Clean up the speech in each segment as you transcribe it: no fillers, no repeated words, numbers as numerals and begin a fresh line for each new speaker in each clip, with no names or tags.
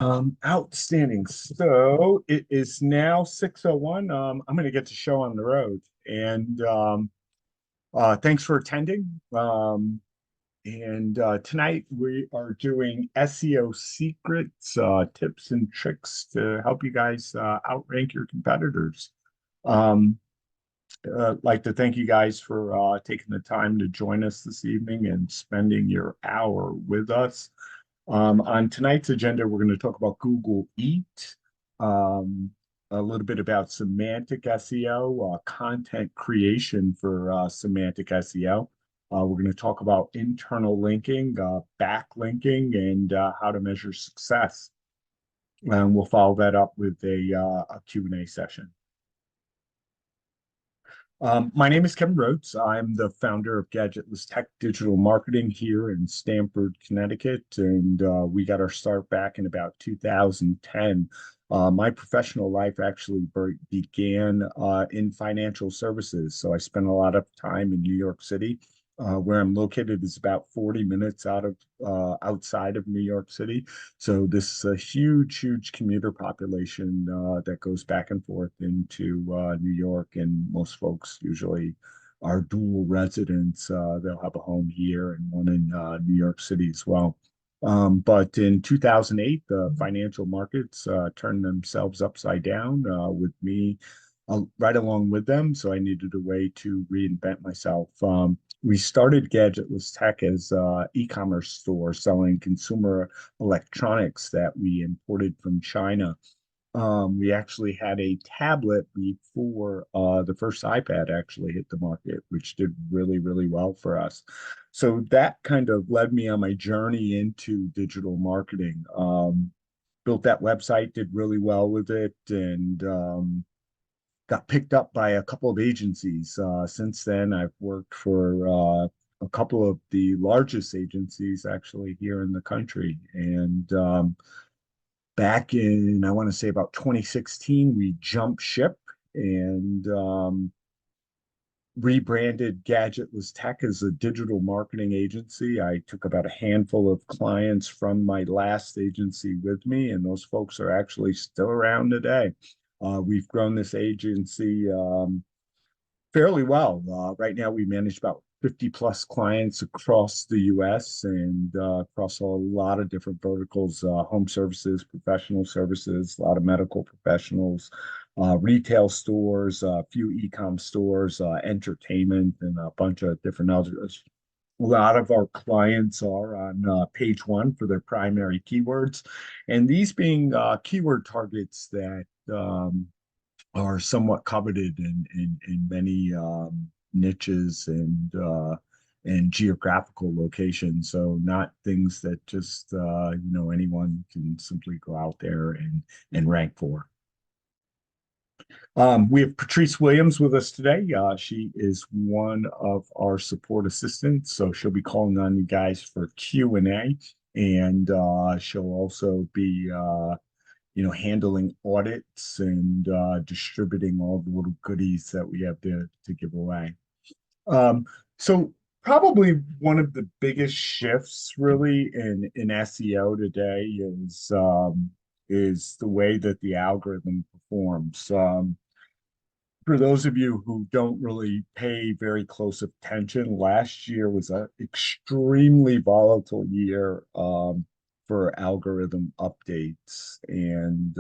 Outstanding. So it is now 6:01. I'm going to get the show on the road. And thanks for attending. And tonight we are doing SEO secrets, tips and tricks to help you guys outrank your competitors. Um, like to thank you guys for taking the time to join us this evening and spending your hour with us. On tonight's agenda, we're going to talk about Google Eat, um, a little bit about semantic SEO, content creation for semantic SEO. We're going to talk about internal linking, backlinking, and how to measure success. And we'll follow that up with a Q&A session. My name is Kevin Rhodes. I'm the founder of Gadgetlesstech Digital Marketing here in Stamford, Connecticut, and we got our start back in about 2010. My professional life actually began in financial services, so I spent a lot of time in New York City. Where I'm located is about 40 minutes outside of New York City. So this is a huge commuter population that goes back and forth into New York, and most folks usually are dual residents. They'll have a home here and one in New York City as well. But in 2008, the financial markets turned themselves upside down with me right along with them. So I needed a way to reinvent myself. We started Gadgetlesstech as an e-commerce store selling consumer electronics that we imported from China. We actually had a tablet before the first iPad actually hit the market, which did really well for us. So that kind of led me on my journey into digital marketing. Built that website, did really well with it, and got picked up by a couple of agencies. Since then, I've worked for a couple of the largest agencies actually here in the country. And back in, I want to say about 2016, we jumped ship and rebranded Gadgetlesstech as a digital marketing agency. I took about a handful of clients from my last agency with me, and those folks are actually still around today. We've grown this agency fairly well. Right now, we manage about 50 plus clients across the US and across a lot of different verticals, home services, professional services, a lot of medical professionals, retail stores, a few e-com stores, entertainment, and a bunch of different others. A lot of our clients are on page one for their primary keywords, and these being keyword targets that are somewhat coveted in many niches and geographical locations. So not things that just anyone can simply go out there and rank for. We have Patrice Williams with us today. She is one of our support assistants, so she'll be calling on you guys for Q&A, and she'll also be handling audits and distributing all the little goodies that we have to give away. So probably one of the biggest shifts really in SEO today is the way that the algorithm performs. For those of you who don't really pay very close attention, last year was an extremely volatile year for algorithm updates and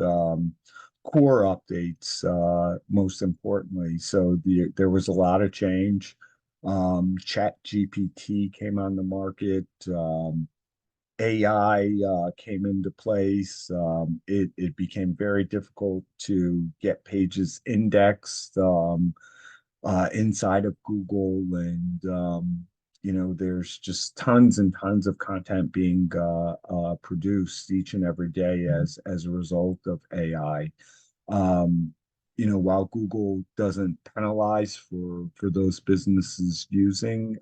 core updates, most importantly. So there was a lot of change. Chat GPT came on the market. AI came into place. It became very difficult to get pages indexed inside of Google, and there's just tons and tons of content being produced each and every day as a result of AI. While Google doesn't penalize for those businesses using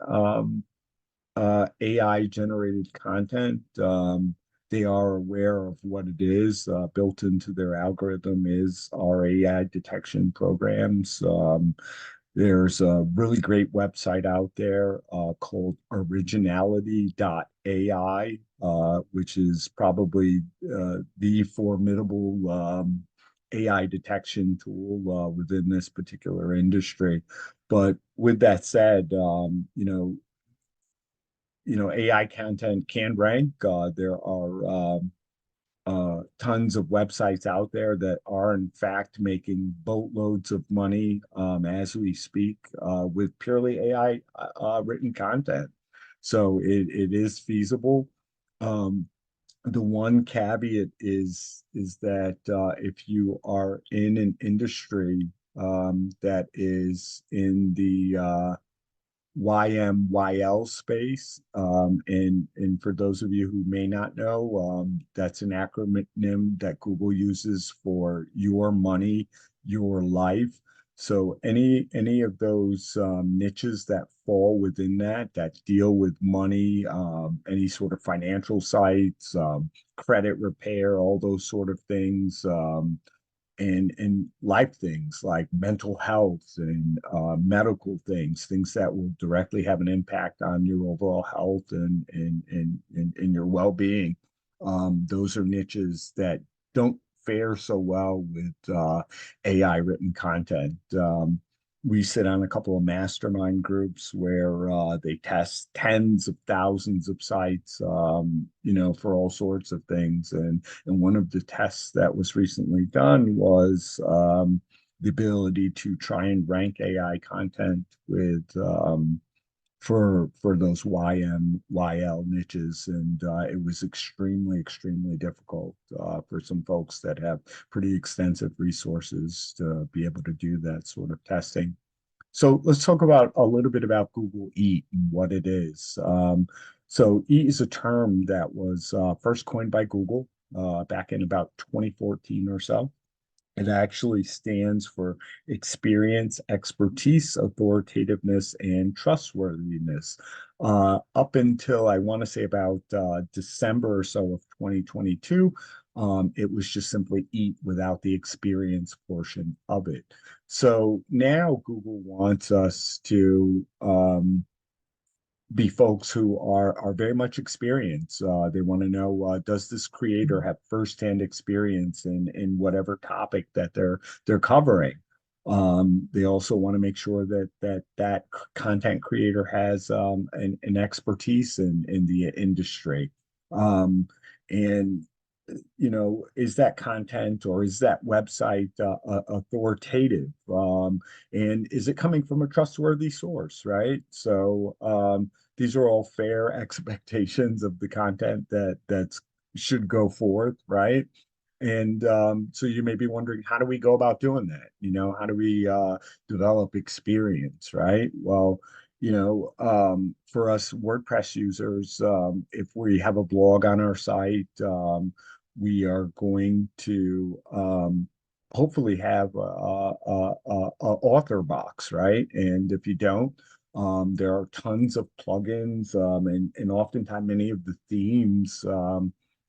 AI generated content. They are aware of what it is. Built into their algorithm is our AI detection programs. There's a really great website out there called originality.ai which is probably the formidable AI detection tool within this particular industry. But with that said, AI content can rank. There are tons of websites out there that are in fact making boatloads of money as we speak with purely AI written content. So it is feasible. Um, the one caveat is that if you are in an industry that is in the YMYL space. And for those of you who may not know, that's an acronym that Google uses for your money, your life. So any of those niches that fall within that deal with money, any sort of financial sites, credit repair, all those sort of things, and life things like mental health and medical things, things that will directly have an impact on your overall health and your well-being. Those are niches that don't fare so well with AI written content. We sit on a couple of mastermind groups where they test tens of thousands of sites, for all sorts of things. And one of the tests that was recently done was the ability to try and rank AI content with for those YMYL niches, and it was extremely difficult for some folks that have pretty extensive resources to be able to do that sort of testing. So let's talk about a little bit about Google Eat and what it is. So Eat is a term that was first coined by Google back in about 2014 or so. It actually stands for experience, expertise, authoritativeness, and trustworthiness. Up until I want to say about December or so of 2022, it was just simply eat without the experience portion of it. So now Google wants us to be folks who are very much experienced. They want to know, does this creator have firsthand experience in whatever topic that they're covering? They also want to make sure that content creator has an expertise in the industry. Um, and is that content or is that website authoritative? And is it coming from a trustworthy source, right? So these are all fair expectations of the content that should go forth, right? And so you may be wondering, how do we go about doing that? How do we develop experience, right? Well, for us WordPress users, if we have a blog on our site, we are going to hopefully have a author box, right? And if you don't, there are tons of plugins, and oftentimes many of the themes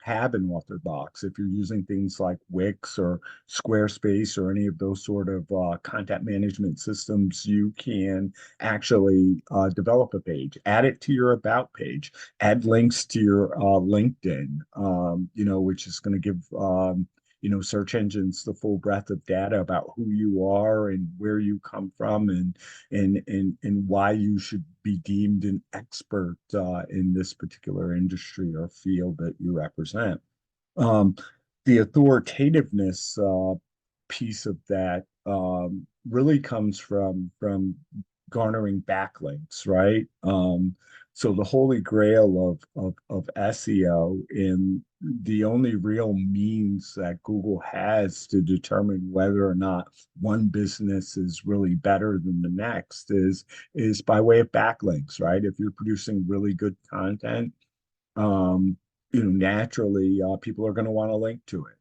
have an author box. If you're using things like Wix or Squarespace or any of those sort of content management systems, you can actually develop a page, add it to your about page, add links to your LinkedIn, which is going to give search engines the full breadth of data about who you are and where you come from and why you should be deemed an expert in this particular industry or field that you represent. Um, the authoritativeness piece of that really comes from garnering backlinks, right? So the holy grail of SEO and the only real means that Google has to determine whether or not one business is really better than the next is by way of backlinks, right? If you're producing really good content, um, naturally people are going to want to link to it.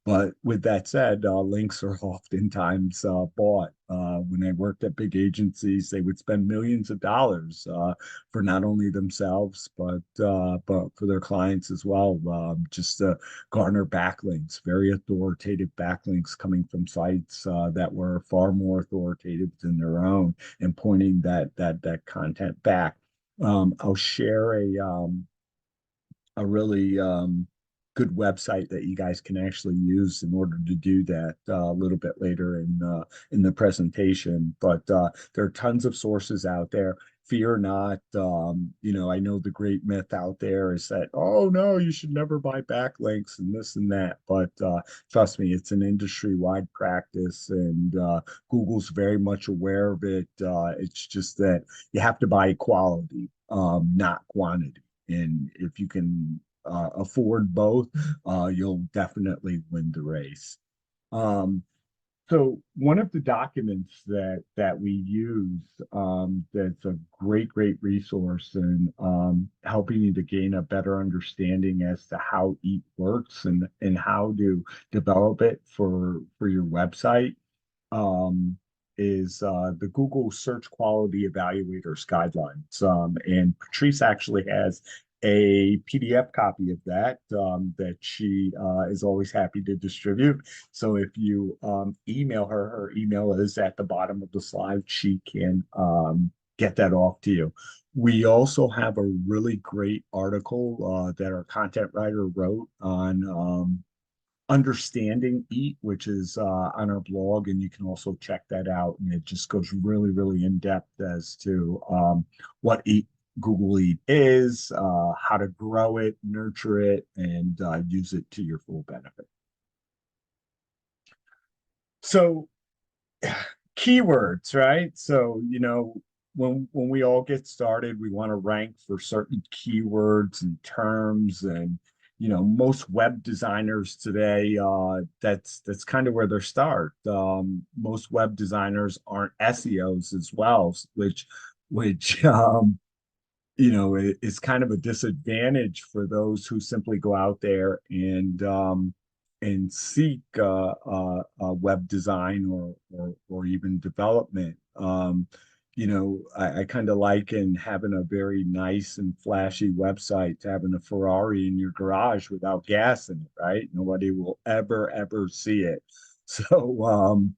But with that said, links are oftentimes bought. When I worked at big agencies, they would spend millions of dollars for not only themselves but for their clients as well, just to garner backlinks, very authoritative backlinks coming from sites that were far more authoritative than their own, and pointing that content back. I'll share a really good website that you guys can actually use in order to do that a little bit later in the presentation. But there are tons of sources out there. Fear not. I know the great myth out there is that, oh no, you should never buy backlinks and this and that. But trust me, it's an industry-wide practice, and Google's very much aware of it. It's just that you have to buy quality, not quantity. And if you can afford both, you'll definitely win the race. Um, so one of the documents that we use, that's a great resource in helping you to gain a better understanding as to how EAT works and how to develop it for your website, um, is the Google Search Quality Evaluators Guidelines. And Patrice actually has a PDF copy of that that she is always happy to distribute. So if you email her, her email is at the bottom of the slide. She can get that off to you. We also have a really great article that our content writer wrote on understanding EAT, which is on our blog, and you can also check that out. And it just goes really in depth as to what EAT, Google Eat is, how to grow it, nurture it, and use it to your full benefit. So keywords, right? So, when we all get started, we want to rank for certain keywords and terms, and most web designers today, that's kind of where they start. Most web designers aren't SEOs as well, which is kind of a disadvantage for those who simply go out there and seek web design or even development. I kind of liken having a very nice and flashy website to having a Ferrari in your garage without gas in it, right? Nobody will ever see it. So,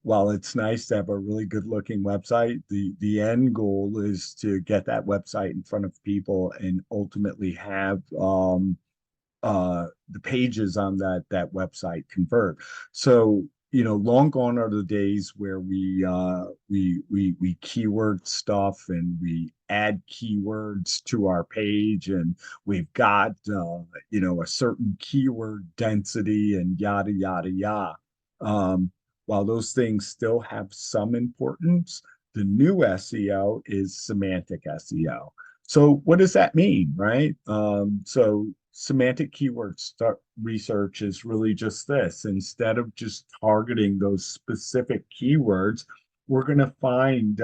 while it's nice to have a really good looking website, the end goal is to get that website in front of people and ultimately have the pages on that website convert. So, long gone are the days where we keyword stuff and we add keywords to our page, and we've got a certain keyword density and yada. While those things still have some importance, the new SEO is semantic SEO. So what does that mean, right? So semantic keyword research is really just this. Instead of just targeting those specific keywords, we're going to find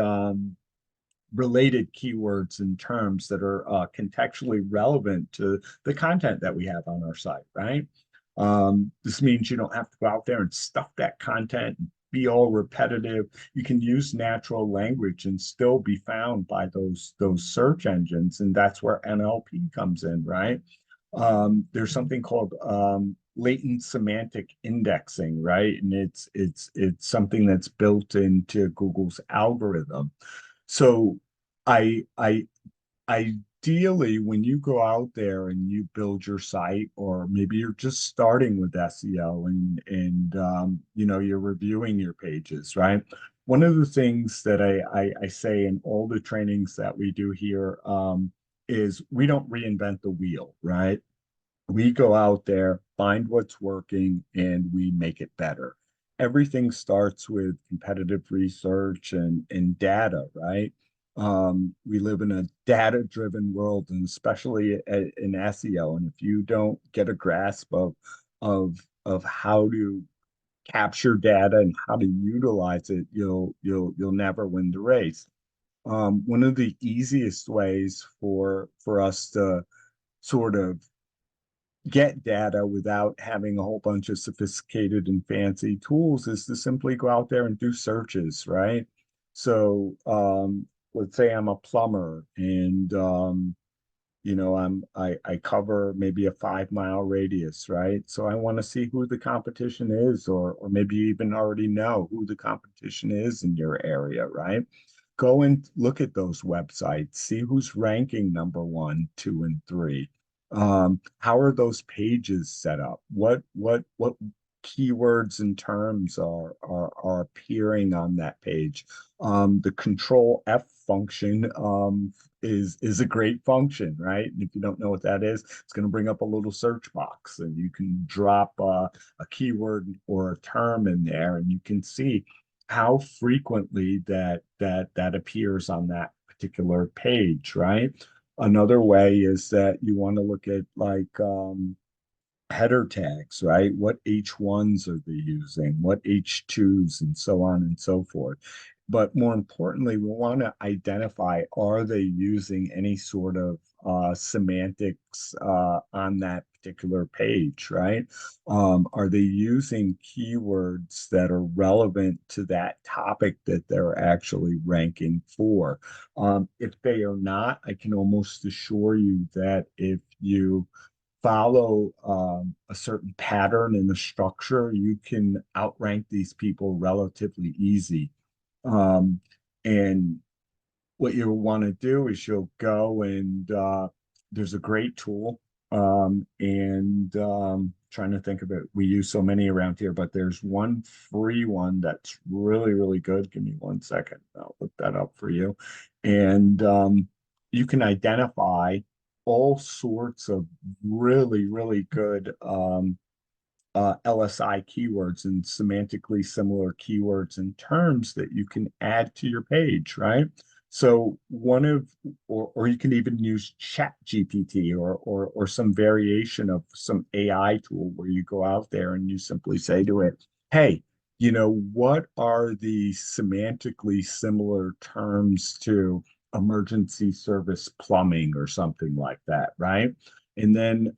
related keywords and terms that are contextually relevant to the content that we have on our site, right? This means you don't have to go out there and stuff that content and be all repetitive. You can use natural language and still be found by those search engines, and that's where NLP comes in, right? There's something called latent semantic indexing, right? And it's something that's built into Google's algorithm. So I ideally, when you go out there and you build your site, or maybe you're just starting with SEO and you're reviewing your pages, right? One of the things that I say in all the trainings that we do here is we don't reinvent the wheel, right? We go out there, find what's working, and we make it better. Everything starts with competitive research and data, right? We live in a data-driven world, and especially in SEO. And if you don't get a grasp of how to capture data and how to utilize it, you'll never win the race. One of the easiest ways for us to sort of get data without having a whole bunch of sophisticated and fancy tools is to simply go out there and do searches, right? So let's say I'm a plumber and I cover maybe a 5 mile radius, right? So I want to see who the competition is, or maybe you even already know who the competition is in your area, right? Go and look at those websites, see who's ranking number one, two, and three. How are those pages set up? What keywords and terms are appearing on that page? The Control F function is a great function, right? And if you don't know what that is, it's going to bring up a little search box, and you can drop a keyword or a term in there, and you can see how frequently that appears on that particular page, right? Another way is that you want to look at like header tags, right? What H1s are they using? What H2s and so on and so forth. But more importantly, we want to identify, are they using any sort of semantics on that particular page, right? Are they using keywords that are relevant to that topic that they're actually ranking for? If they are not, I can almost assure you that if you follow a certain pattern in the structure, you can outrank these people relatively easy. Um, and what you want to do is you'll go and there's a great tool and trying to think of it. We use so many around here, but there's one free one that's really, really good. Give me 1 second. I'll look that up for you. And you can identify all sorts of really, really good LSI keywords and semantically similar keywords and terms that you can add to your page, right? So or you can even use Chat GPT or some variation of some AI tool where you go out there and you simply say to it, hey, what are the semantically similar terms to emergency service plumbing or something like that, right? And then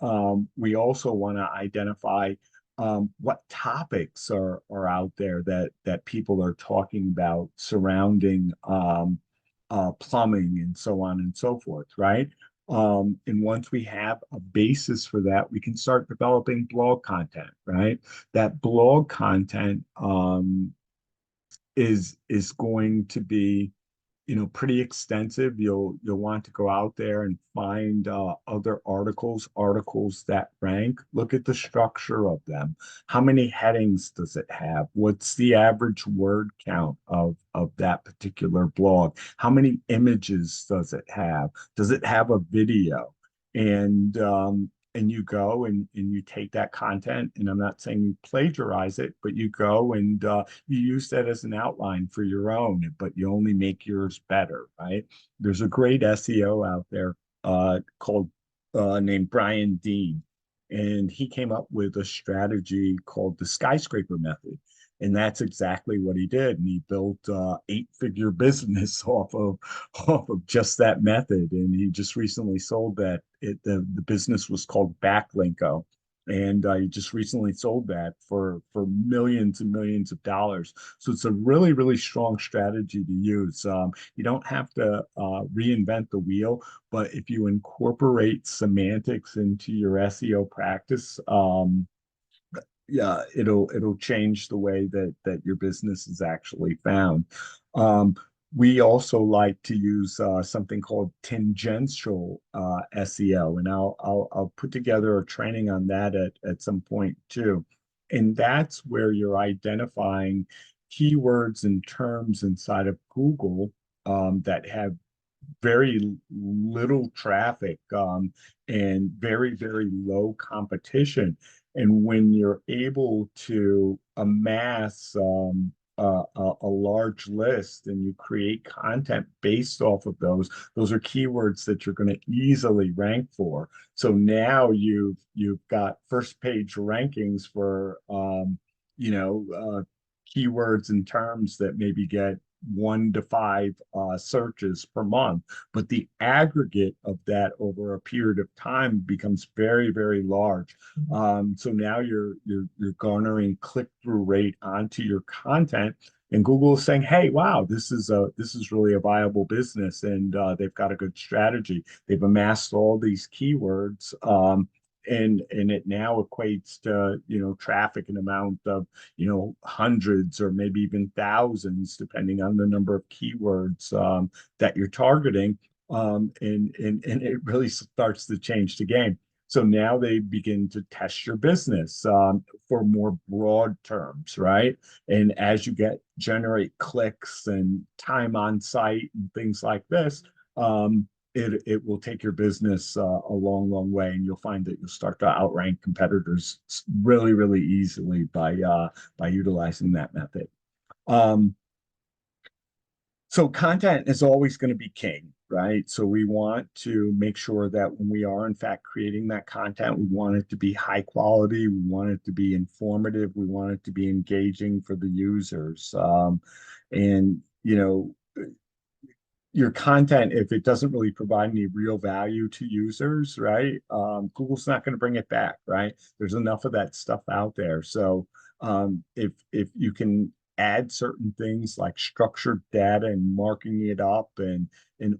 we also want to identify what topics are out there that people are talking about surrounding plumbing and so on and so forth, right? And once we have a basis for that, we can start developing blog content, right? That blog content is going to be pretty extensive. You'll want to go out there and find other articles that rank. Look at the structure of them. How many headings does it have? What's the average word count of that particular blog? How many images does it have? Does it have a video? And you go and you take that content, and I'm not saying you plagiarize it, but you go and you use that as an outline for your own, but you only make yours better, right? There's a great SEO out there called named Brian Dean, and he came up with a strategy called the skyscraper method. And that's exactly what he did. And he built eight-figure business off of just that method. And he just recently sold that. The business was called Backlinko, and he just recently sold that for millions and millions of dollars. So it's a really, really strong strategy to use. You don't have to reinvent the wheel, but if you incorporate semantics into your SEO practice, yeah, it'll change the way that your business is actually found. Um, we also like to use something called tangential SEO, and I'll put together a training on that at some point too. And that's where you're identifying keywords and terms inside of Google that have very little traffic and very, very low competition. And when you're able to amass a large list and you create content based off of those are keywords that you're going to easily rank for. So now you've got first page rankings for keywords and terms that maybe get 1 to 5 searches per month, but the aggregate of that over a period of time becomes very, very large. So now you're garnering click-through rate onto your content, and Google is saying, "Hey, wow, this is really a viable business, and they've got a good strategy. They've amassed all these keywords." And it now equates to traffic and amount of hundreds or maybe even thousands, depending on the number of keywords that you're targeting. And it really starts to change the game. So now they begin to test your business for more broad terms, right? And as you generate clicks and time on site and things like this, it will take your business a long, long way, and you'll find that you'll start to outrank competitors really, really easily by utilizing that method. Um, so content is always going to be king, right? So we want to make sure that when we are in fact creating that content, we want it to be high quality, we want it to be informative, we want it to be engaging for the users. And you know, your content, if it doesn't really provide any real value to users, right? Google's not going to bring it back, right? There's enough of that stuff out there. So if you can add certain things like structured data and marking it up, and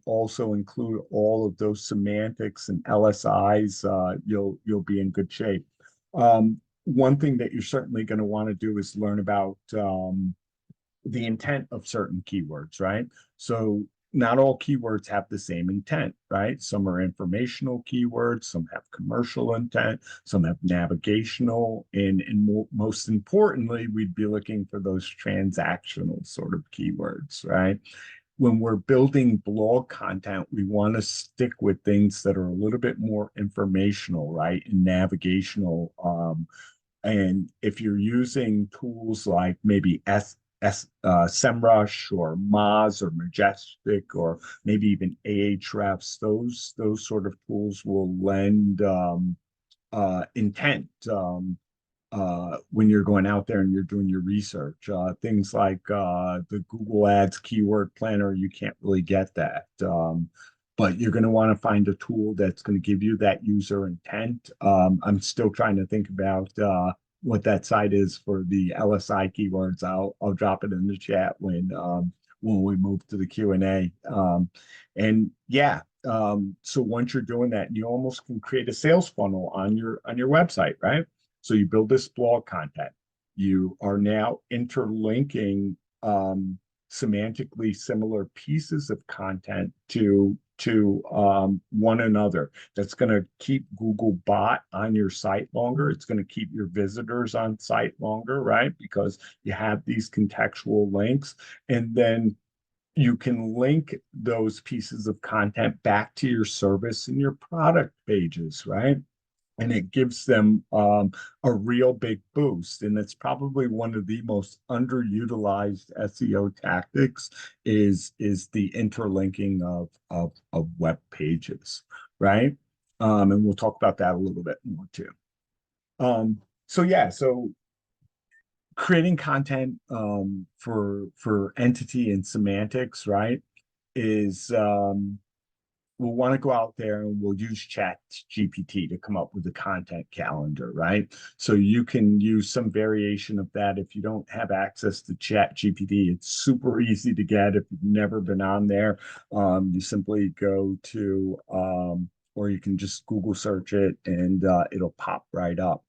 also include all of those semantics and LSIs, you'll be in good shape. One thing that you're certainly going to want to do is learn about the intent of certain keywords, right? So not all keywords have the same intent, right? Some are informational keywords, some have commercial intent, some have navigational, and most importantly, we'd be looking for those transactional sort of keywords, right? When we're building blog content, we want to stick with things that are a little bit more informational, right? And navigational. And if you're using tools like maybe SEMrush or Moz or Majestic or maybe even Ahrefs, those sort of tools will lend intent when you're going out there and you're doing your research. Things like the Google Ads Keyword Planner, you can't really get that. But you're going to want to find a tool that's going to give you that user intent. I'm still trying to think about what that site is for the LSI keywords. I'll drop it in the chat when we move to the Q&A. And yeah, so once you're doing that, you almost can create a sales funnel on your website, right? So you build this blog content. You are now interlinking semantically similar pieces of content to one another. That's going to keep Google bot on your site longer. It's going to keep your visitors on site longer, right? Because you have these contextual links, and then you can link those pieces of content back to your service and your product pages, right? And it gives them a real big boost. And it's probably one of the most underutilized SEO tactics is the interlinking of web pages, right? And we'll talk about that a little bit more too. So yeah, so creating content for entity and semantics, right, is we'll want to go out there and we'll use Chat GPT to come up with a content calendar, right? So you can use some variation of that. If you don't have access to Chat GPT, it's super easy to get. If you've never been on there, you simply go to, or you can just Google search it and it'll pop right up.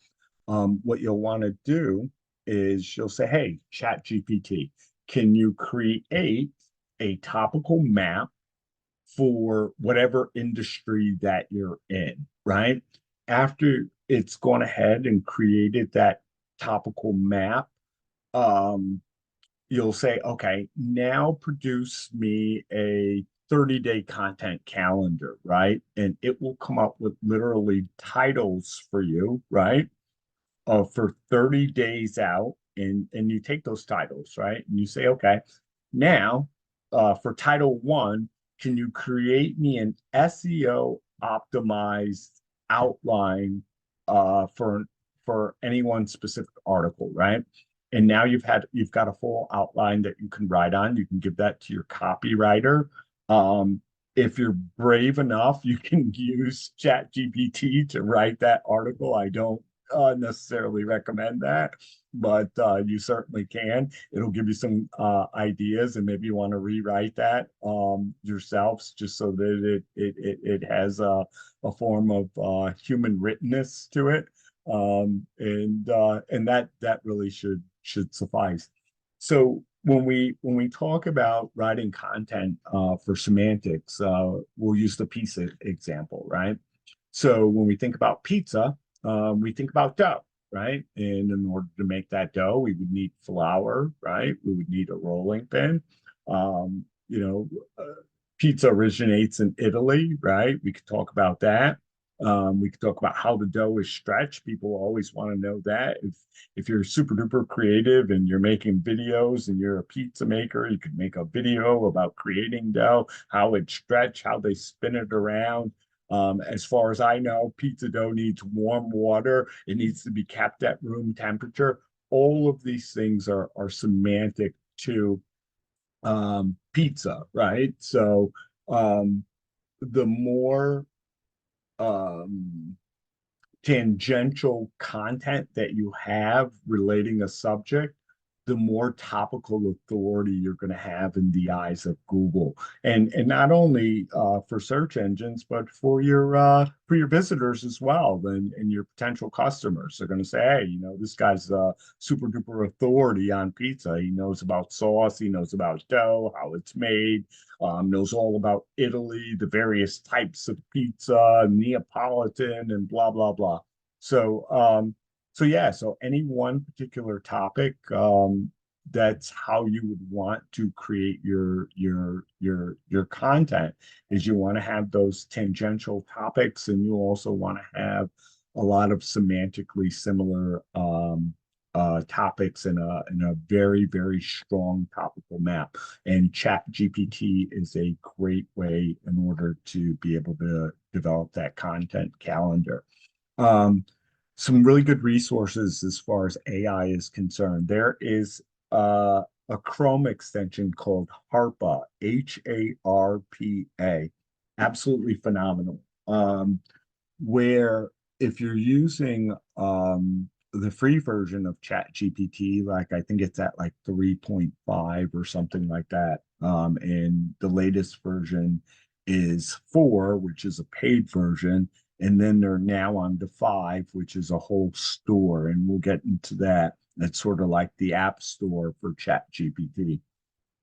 What you'll want to do is you'll say, hey, Chat GPT, can you create a topical map for whatever industry that you're in, right? After it's gone ahead and created that topical map, you'll say, okay, now produce me a 30-day content calendar, right? And it will come up with literally titles for you, right? For 30 days out, and you take those titles, right? And you say, okay, now for title one, can you create me an SEO optimized outline for any one specific article, right? And now you've got a full outline that you can write on. You can give that to your copywriter. If you're brave enough, you can use Chat GPT to write that article. I don't necessarily recommend that, but you certainly can. It'll give you some ideas, and maybe you want to rewrite that yourselves, just so that it has a form of human writtenness to it, and that really should suffice. So when we talk about writing content for semantics, we'll use the piece example, right? So when we think about pizza, we think about dough, right? And in order to make that dough, we would need flour, right? We would need a rolling pin. Um, you know, Pizza originates in Italy, right? We could talk about that. We could talk about how the dough is stretched. People always want to know that. If you're super duper creative and you're making videos and you're a pizza maker, you could make a video about creating dough, how it's stretched, how they spin it around. As far as I know, pizza dough needs warm water. It needs to be kept at room temperature. All of these things are semantic to pizza, right? So um, the more um, tangential content that you have relating a subject, the more topical authority you're going to have in the eyes of Google, and not only for search engines, but for your visitors as well, and your potential customers. They're going to say, hey, this guy's a super duper authority on pizza. He knows about sauce, he knows about dough, how it's made, knows all about Italy, the various types of pizza, Neapolitan, and blah blah blah. So, so yeah, so any one particular topic, that's how you would want to create your content, is you want to have those tangential topics, and you also want to have a lot of semantically similar topics in a very, very strong topical map. And Chat GPT is a great way in order to be able to develop that content calendar. Um, some really good resources as far as AI is concerned. There is a Chrome extension called HARPA, HARPA, absolutely phenomenal. Where if you're using the free version of ChatGPT, like I think it's at like 3.5 or something like that, and the latest version is 4, which is a paid version, and then they're now on to 5, which is a whole store, and we'll get into that. That's sort of like the app store for ChatGPT.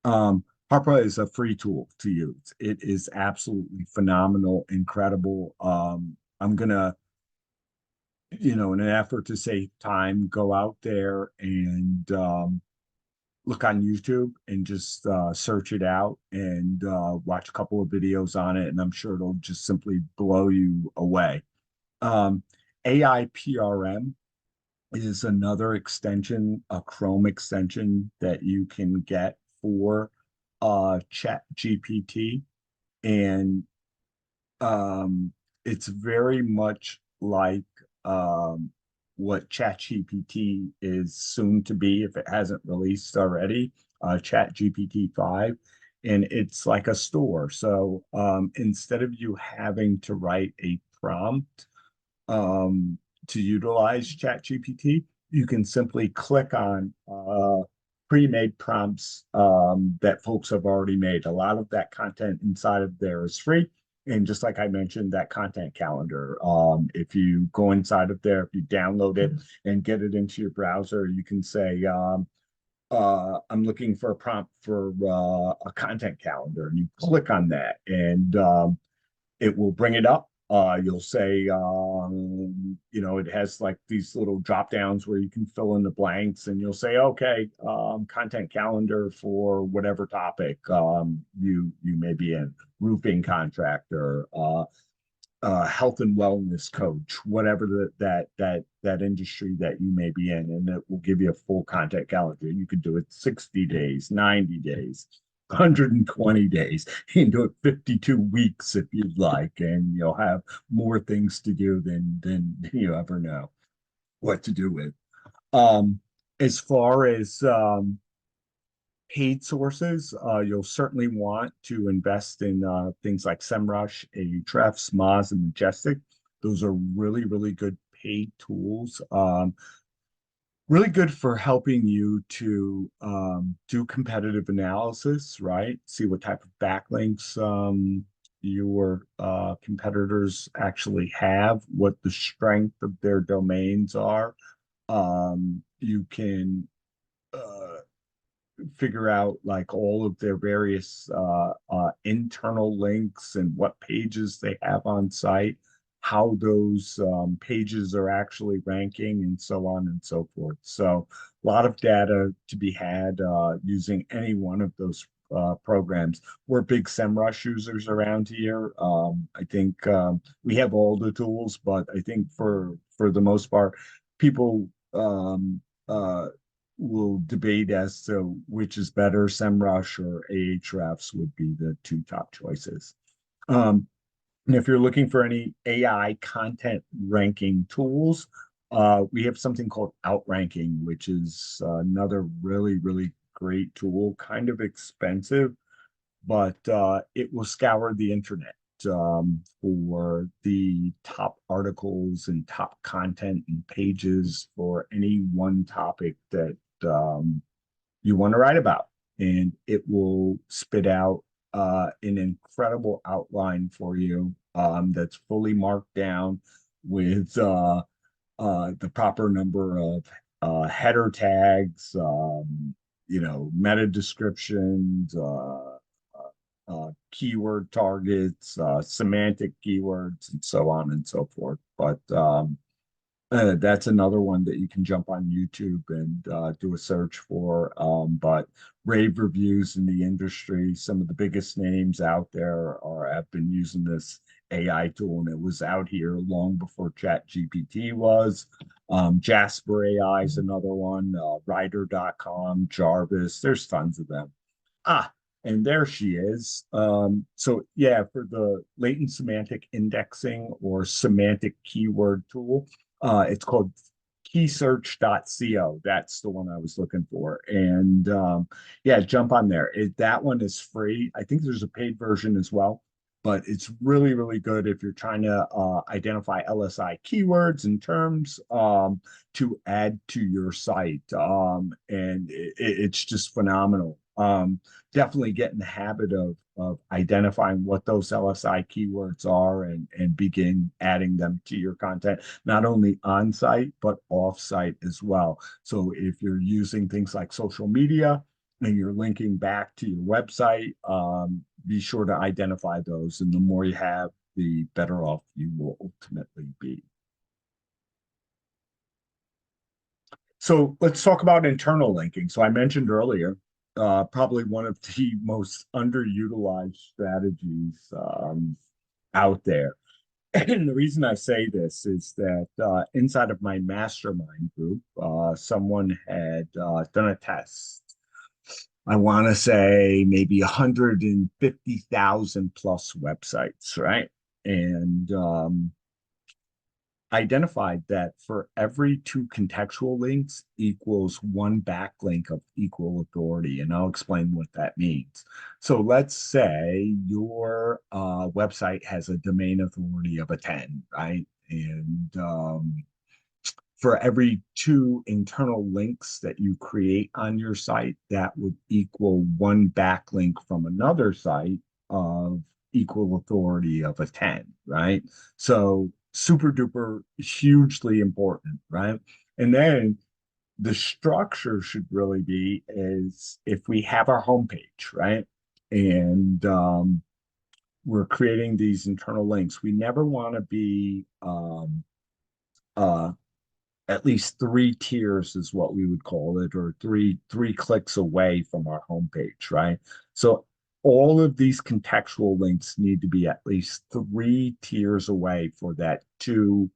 Harpa is a free tool to use. It is absolutely phenomenal, incredible. I'm gonna, in an effort to save time, go out there and look on YouTube and just search it out and watch a couple of videos on it, and I'm sure it'll just simply blow you away. Um, AI PRM is another extension, a Chrome extension that you can get for Chat GPT. And it's very much like um, what ChatGPT is soon to be, if it hasn't released already, ChatGPT 5. And it's like a store. So instead of you having to write a prompt, um, to utilize ChatGPT, you can simply click on pre-made prompts that folks have already made. A lot of that content inside of there is free. And just like I mentioned, that content calendar, if you go inside of there, if you download it and get it into your browser, you can say, I'm looking for a prompt for a content calendar. And you click on that, and it will bring it up. You'll say, it has like these little drop downs where you can fill in the blanks, and you'll say, okay, content calendar for whatever topic you may be in, roofing contractor, health and wellness coach, whatever that industry that you may be in, and it will give you a full content calendar. You could do it 60 days, 90 days, 120 days. You can do it 52 weeks if you'd like, and you'll have more things to do than you ever know what to do with. Um, as far as paid sources, you'll certainly want to invest in things like SEMrush, Ahrefs, Moz, and Majestic. Those are really, really good paid tools. Really good for helping you to do competitive analysis, right? See what type of backlinks your competitors actually have, what the strength of their domains are. You can figure out like all of their various internal links and what pages they have on site, how those pages are actually ranking and so on and so forth. So a lot of data to be had using any one of those programs. We're big SEMrush users around here. I think we have all the tools, but I think for the most part, people will debate as to which is better, SEMrush or Ahrefs would be the two top choices. And if you're looking for any AI content ranking tools, we have something called Outranking, which is another really, really great tool, kind of expensive, but it will scour the internet for the top articles and top content and pages for any one topic that you want to write about. And it will spit out an incredible outline for you that's fully marked down with the proper number of header tags, meta descriptions, keyword targets, semantic keywords, and so on and so forth. But that's another one that you can jump on YouTube and do a search for. But rave reviews in the industry, some of the biggest names out there have been using this AI tool, and it was out here long before ChatGPT was. Jasper AI is another one, Writer.com, Jarvis, there's tons of them. And there she is. So yeah, for the latent semantic indexing or semantic keyword tool, it's called keysearch.co. That's the one I was looking for. And yeah, jump on there. That one is free. I think there's a paid version as well, but it's really, really good if you're trying to identify LSI keywords and terms to add to your site. And it's just phenomenal. Definitely get in the habit of identifying what those LSI keywords are and begin adding them to your content, not only on site, but off site as well. So if you're using things like social media and you're linking back to your website, be sure to identify those. And the more you have, the better off you will ultimately be. So let's talk about internal linking. So I mentioned earlier, probably one of the most underutilized strategies out there. And the reason I say this is that inside of my mastermind group, someone had done a test. I want to say maybe 150,000 plus websites, right? And identified that for every two contextual links equals one backlink of equal authority. And I'll explain what that means. So let's say your website has a domain authority of a 10, right? And for every two internal links that you create on your site, that would equal one backlink from another site of equal authority of a 10, right? So super duper hugely important, right? And then the structure should really be is if we have our homepage, right? And we're creating these internal links, we never want to be at least three tiers is what we would call it, or three clicks away from our homepage, right? So all of these contextual links need to be at least three tiers away for that two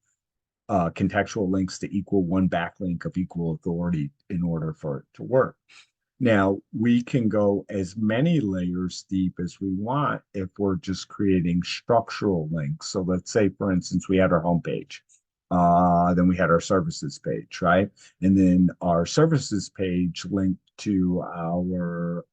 contextual links to equal one backlink of equal authority in order for it to work. Now, we can go as many layers deep as we want if we're just creating structural links. So let's say, for instance, we had our homepage. Then we had our services page, right? And then our services page linked to our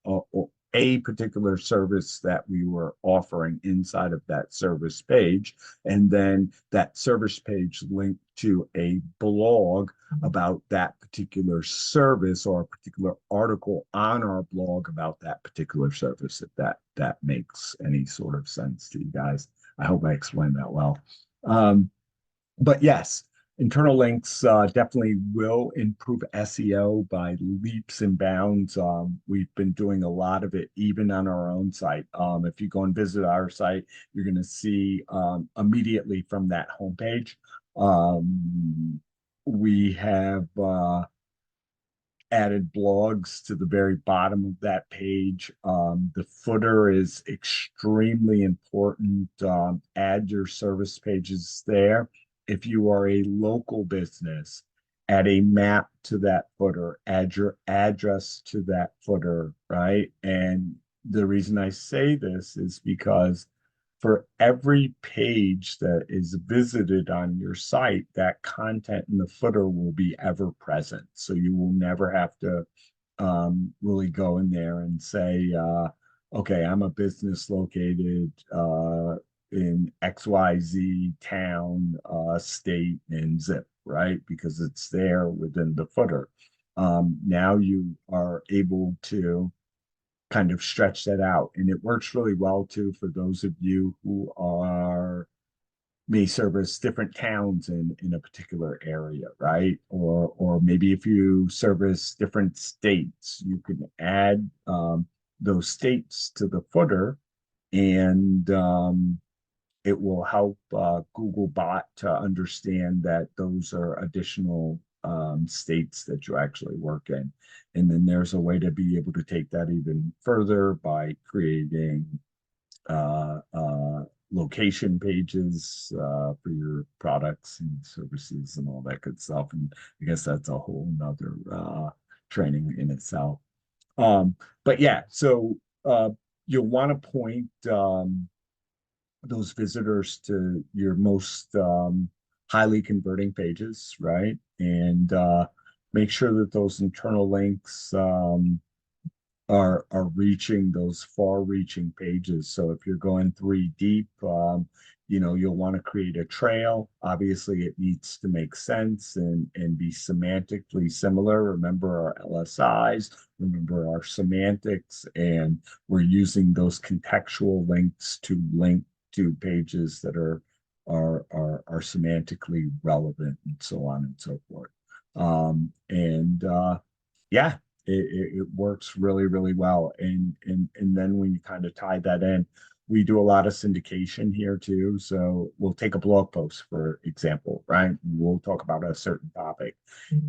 a particular service that we were offering inside of that service page. And then that service page linked to a blog about that particular service or a particular article on our blog about that particular service, if that makes any sort of sense to you guys. I hope I explained that well. But yes, Internal links definitely will improve SEO by leaps and bounds. We've been doing a lot of it even on our own site. If you go and visit our site, you're going to see immediately from that homepage. Um, we have added blogs to the very bottom of that page. The footer is extremely important. Add your service pages there. If you are a local business, add a map to that footer, add your address to that footer, right? And the reason I say this is because for every page that is visited on your site, that content in the footer will be ever present. So you will never have to really go in there and say, okay, I'm a business located in XYZ town, state, and zip, right? Because it's there within the footer. Now you are able to kind of stretch that out. And it works really well too for those of you who are may service different towns in a particular area, right? Or maybe if you service different states, you can add those states to the footer, and it will help Google bot to understand that those are additional states that you actually work in. And then there's a way to be able to take that even further by creating uh, uh, location pages for your products and services and all that good stuff. And I guess that's a whole nother training in itself. But yeah, so you'll want to point those visitors to your most highly converting pages, right? And make sure that those internal links are reaching those far-reaching pages. So if you're going three deep, you'll want to create a trail. Obviously, it needs to make sense and be semantically similar. Remember our LSIs, remember our semantics, and we're using those contextual links to link to pages that are semantically relevant and so on and so forth. And yeah, it works really, really well. And then when you kind of tie that in, we do a lot of syndication here too. So we'll take a blog post, for example, right? We'll talk about a certain topic.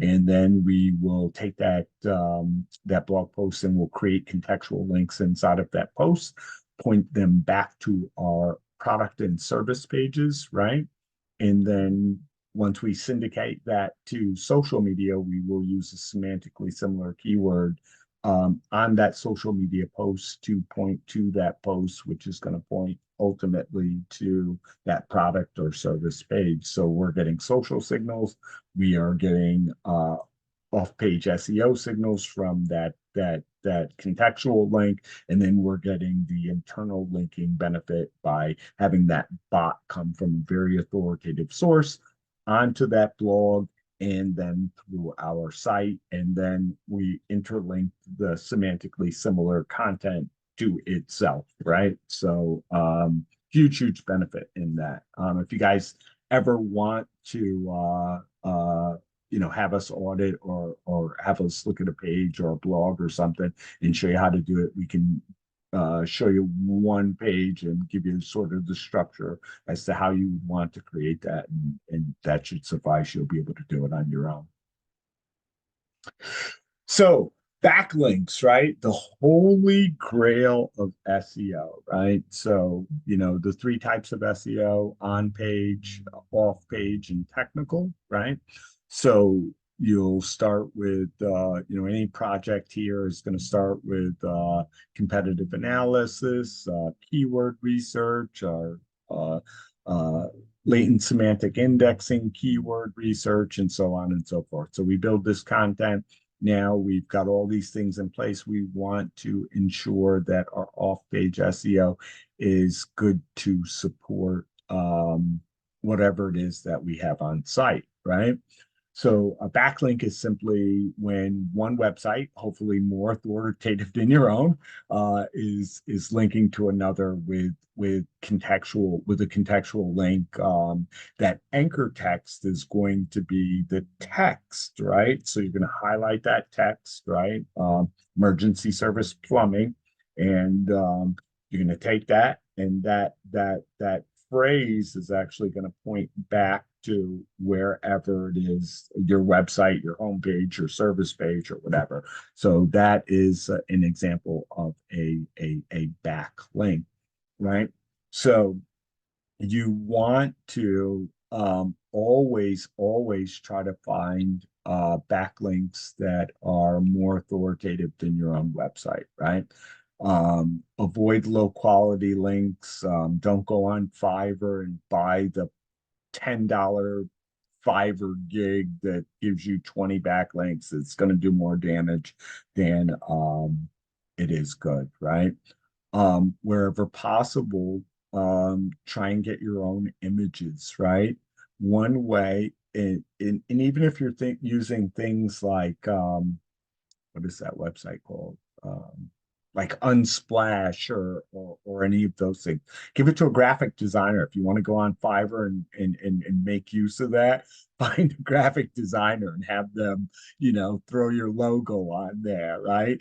And then we will take that blog post and we'll create contextual links inside of that post, point them back to our product and service pages, right? And then once we syndicate that to social media, we will use a semantically similar keyword on that social media post to point to that post, which is going to point ultimately to that product or service page. So we're getting social signals. We are getting off-page SEO signals from that contextual link, and then we're getting the internal linking benefit by having that bot come from a very authoritative source onto that blog and then through our site, and then we interlink the semantically similar content to itself, right? So huge benefit in that. If you guys ever want to have us audit or have us look at a page or a blog or something and show you how to do it, we can show you one page and give you sort of the structure as to how you want to create that, and that should suffice. You'll be able to do it on your own. So backlinks, right? The holy grail of SEO, right? So, the three types of SEO: on page, off page, and technical, right? So you'll start with, any project here is going to start with competitive analysis, keyword research, or uh, uh, latent semantic indexing, keyword research, and so on and so forth. So we build this content. Now we've got all these things in place. We want to ensure that our off-page SEO is good to support whatever it is that we have on site, right? So a backlink is simply when one website, hopefully more authoritative than your own, is linking to another with a contextual link. That anchor text is going to be the text, right? So you're going to highlight that text, right? Emergency service plumbing, and you're going to take that, and that phrase is actually going to point back to wherever it is, your website, your homepage, your service page, or whatever. So that is an example of a backlink, right? So you want to always try to find backlinks that are more authoritative than your own website, right? Avoid low quality links. Don't go on Fiverr and buy the $10 Fiverr gig that gives you 20 backlinks. It's going to do more damage than it is good, right? Wherever possible, try and get your own images, right? One way, and even if you're using things like what is that website called? Like Unsplash or any of those things. Give it to a graphic designer. If you want to go on Fiverr and make use of that, find a graphic designer and have them, throw your logo on there, right?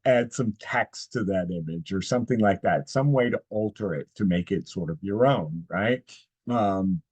Add some text to that image or something like that. Some way to alter it to make it sort of your own, right? Um,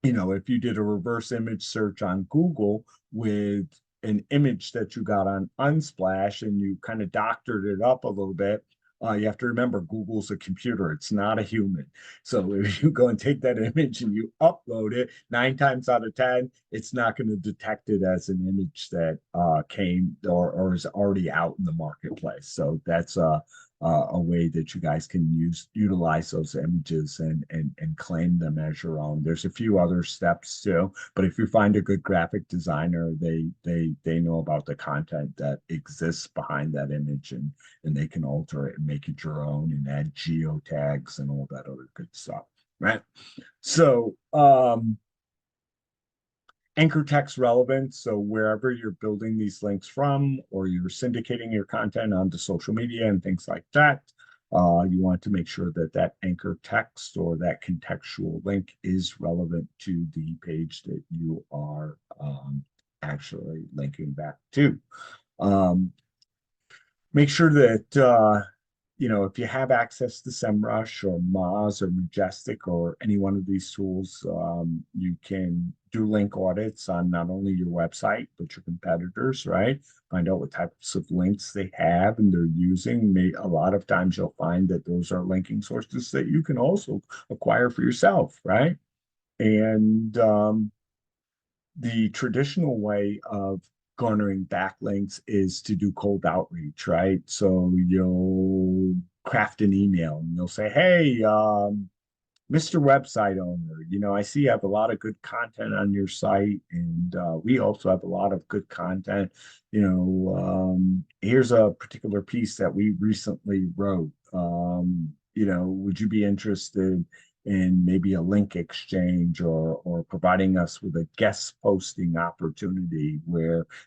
if you did a reverse image search on Google with an image that you got on Unsplash and you kind of doctored it up a little bit, you have to remember Google's a computer, it's not a human. So if you go and take that image and you upload it, 9 times out of 10, it's not going to detect it as an image that came or is already out in the marketplace. So that's a way that you guys can utilize those images and claim them as your own. There's a few other steps too, but if you find a good graphic designer, they know about the content that exists behind that image, and they can alter it and make it your own and add geotags and all that other good stuff, right? So anchor text relevance. So wherever you're building these links from, or you're syndicating your content onto social media and things like that, you want to make sure that that anchor text or that contextual link is relevant to the page that you are actually linking back to. Um, Make sure that if you have access to SEMrush or Moz or Majestic or any one of these tools, you can do link audits on not only your website but your competitors, right? Find out what types of links they have and they're using. A lot of times you'll find that those are linking sources that you can also acquire for yourself, right? And the traditional way of garnering backlinks is to do cold outreach, right? So you'll craft an email and you'll say, hey, Mr. Website Owner, I see you have a lot of good content on your site, and we also have a lot of good content. Here's a particular piece that we recently wrote. Would you be interested in maybe a link exchange or providing us with a guest posting opportunity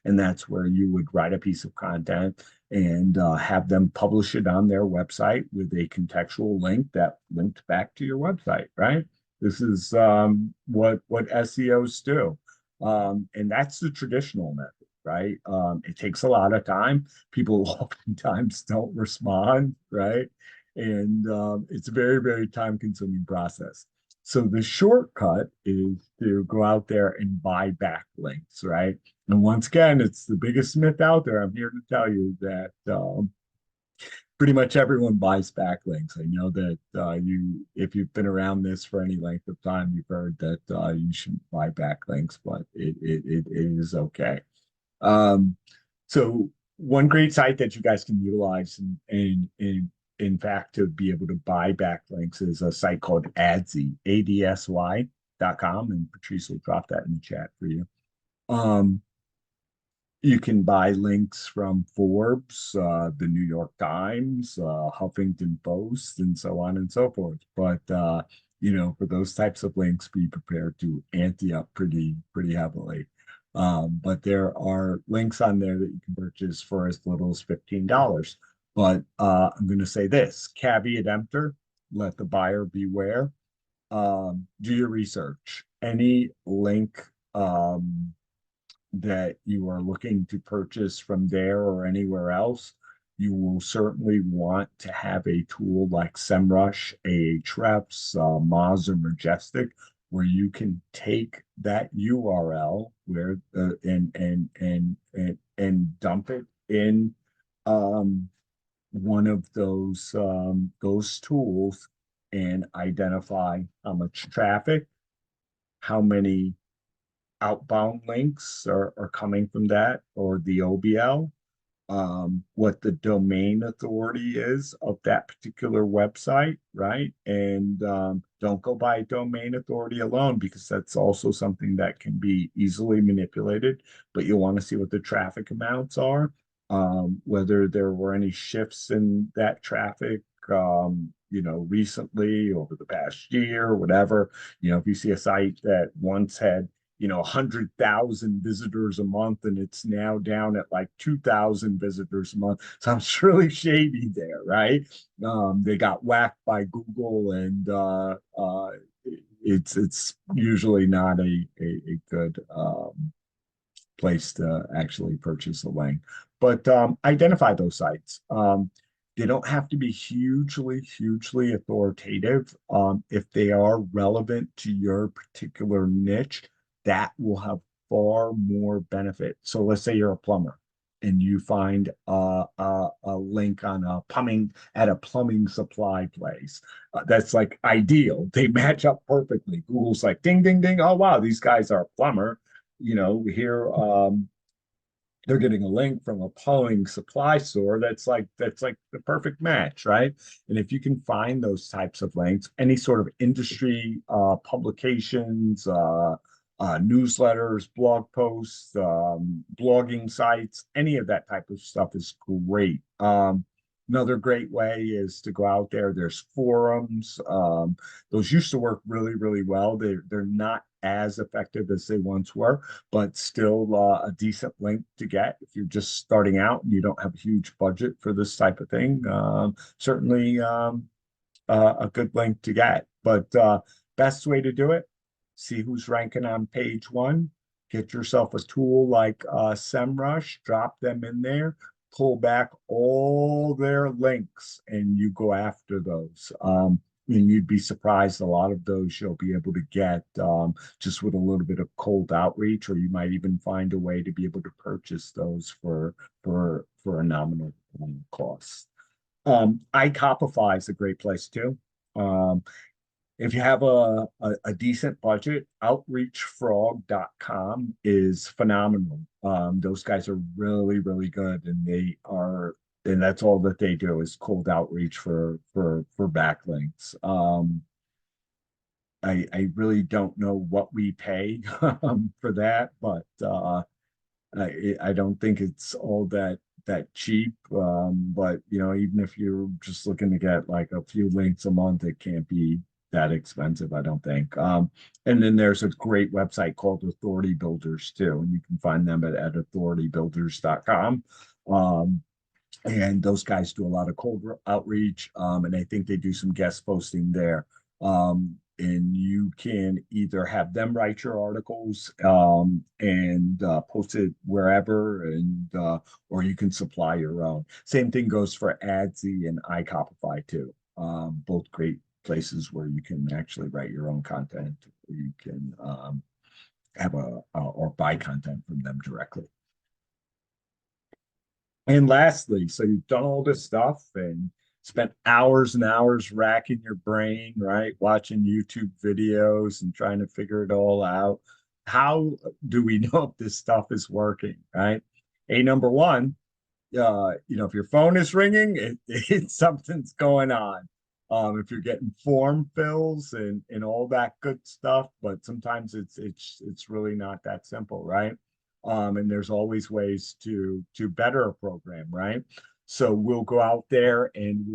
and that's where you would write a piece of content and have them publish it on their website with a contextual link that linked back to your website, right? This is what SEOs do. And that's the traditional method, right? It takes a lot of time. People oftentimes don't respond, right? And it's a very, very time consuming process. So the shortcut is to go out there and buy backlinks, right? And once again, it's the biggest myth out there. I'm here to tell you that pretty much everyone buys backlinks. I know that if you've been around this for any length of time, you've heard that you shouldn't buy backlinks, but it is okay. So one great site that you guys can utilize in fact to be able to buy backlinks is a site called Adsy, ADSY.com, and Patrice will drop that in the chat for you. You can buy links from Forbes, the New York Times, Huffington Post, and so on and so forth. But for those types of links, be prepared to ante up pretty heavily. But there are links on there that you can purchase for as little as $15. But I'm going to say this, caveat emptor, let the buyer beware. Do your research. Any link that you are looking to purchase from there or anywhere else, you will certainly want to have a tool like SEMrush, Ahrefs, Moz, or Majestic, where you can take that URL where and dump it in one of those tools and identify how much traffic, how many outbound links are coming from that or the OBL, what the domain authority is of that particular website, right? And don't go by domain authority alone, because that's also something that can be easily manipulated, but you'll want to see what the traffic amounts are, whether there were any shifts in that traffic, recently over the past year or whatever. If you see a site that once had 100,000 visitors a month and it's now down at like 2,000 visitors a month. Sounds really shady there, right? They got whacked by Google, and it's usually not a good place to actually purchase a link. But identify those sites. They don't have to be hugely authoritative. If they are relevant to your particular niche, that will have far more benefit. So let's say you're a plumber and you find a link on a plumbing supply place. That's like ideal. They match up perfectly. Google's like, ding, ding, ding. Oh, wow, these guys are a plumber. Here, they're getting a link from a plumbing supply store. That's like the perfect match, right? And if you can find those types of links, any sort of industry publications, newsletters, blog posts, blogging sites, any of that type of stuff is great. Another great way is to go out there. There's forums. Those used to work really well. They're not as effective as they once were, but still a decent link to get if you're just starting out and you don't have a huge budget for this type of thing. Certainly a good link to get. But best way to do it, see who's ranking on page one. Get yourself a tool like SEMrush, drop them in there, pull back all their links, and you go after those. And you'd be surprised, a lot of those you'll be able to get just with a little bit of cold outreach, or you might even find a way to be able to purchase those for a nominal cost. iCopify is a great place too. If you have a decent budget, outreachfrog.com is phenomenal. Those guys are really good, and that's all that they do is cold outreach for backlinks. I really don't know what we pay for that, but I don't think it's all that cheap. But even if you're just looking to get like a few links a month, it can't be that expensive, I don't think. And then there's a great website called Authority Builders too, and you can find them at authoritybuilders.com. And those guys do a lot of cold outreach, and I think they do some guest posting there. And you can either have them write your articles and post it wherever, and or you can supply your own. Same thing goes for Adsy and iCopify too. Both great places where you can actually write your own content. You can have or buy content from them directly. And lastly, so you've done all this stuff and spent hours and hours racking your brain, right? Watching YouTube videos and trying to figure it all out. How do we know if this stuff is working, right? Number one, if your phone is ringing, it's something's going on. If you're getting form fills and all that good stuff, but sometimes it's really not that simple, right? And there's always ways to better a program, right? So we'll go out there and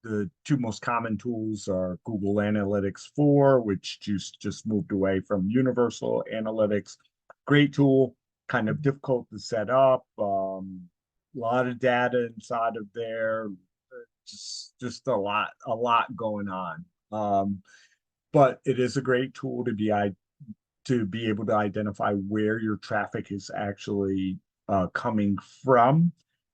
the two most common tools are Google Analytics 4, which just moved away from Universal Analytics. Great tool, kind of difficult to set up. A lot of data inside of there, just a lot going on. But it is a great tool to be able to identify where your traffic is actually coming from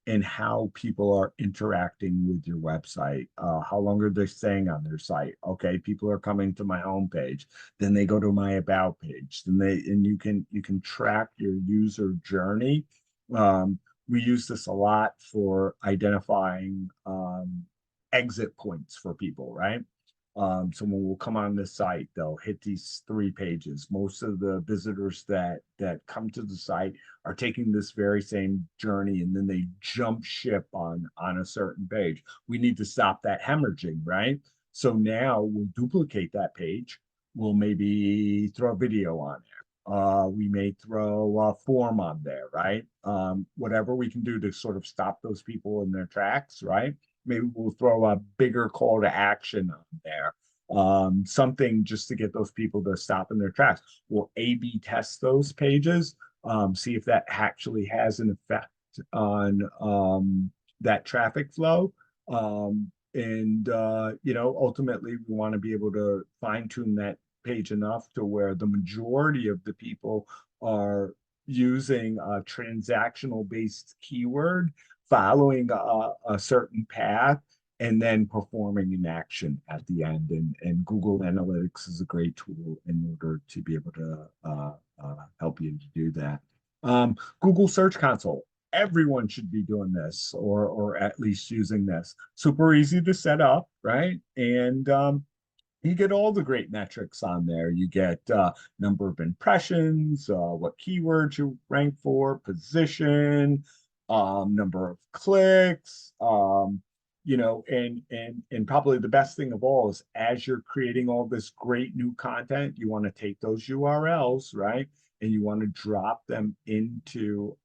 and how people are interacting with your website. How long are they staying on their site? Okay, people are coming to my homepage, then they go to my about page, and you can track your user journey. We use this a lot for identifying exit points for people, right? Someone will come on the site, they'll hit these 3 pages. Most of the visitors that come to the site are taking this very same journey, and then they jump ship on a certain page. We need to stop that hemorrhaging, right? So now we'll duplicate that page. We'll maybe throw a video on there. We may throw a form on there, right? Whatever we can do to sort of stop those people in their tracks, right? Maybe we'll throw a bigger call to action on there. Something just to get those people to stop in their tracks. We'll A/B test those pages, see if that actually has an effect on that traffic flow. Ultimately, we want to be able to fine tune that page enough to where the majority of the people are using a transactional based keyword, following a certain path, and then performing an action at the end. And Google Analytics is a great tool in order to be able to help you to do that. Google Search Console. Everyone should be doing this, or at least using this. Super easy to set up, right? And you get all the great metrics on there. You get number of impressions, what keywords you rank for, position, number of clicks, and probably the best thing of all is as you're creating all this great new content, you want to take those URLs, right? And you want to drop them into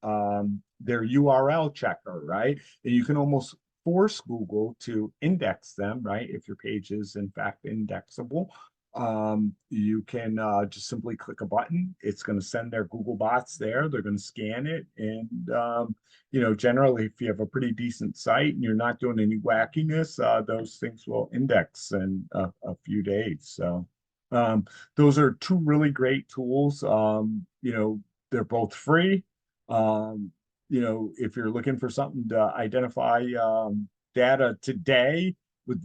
their URL checker, right? And you can almost force Google to index them, right? If your page is in fact indexable, you can just simply click a button. It's going to send their Google bots there. They're going to scan it. And, generally, if you have a pretty decent site and you're not doing any wackiness, those things will index in a few days. So those are two really great tools. They're both free. If you're looking for something to identify data today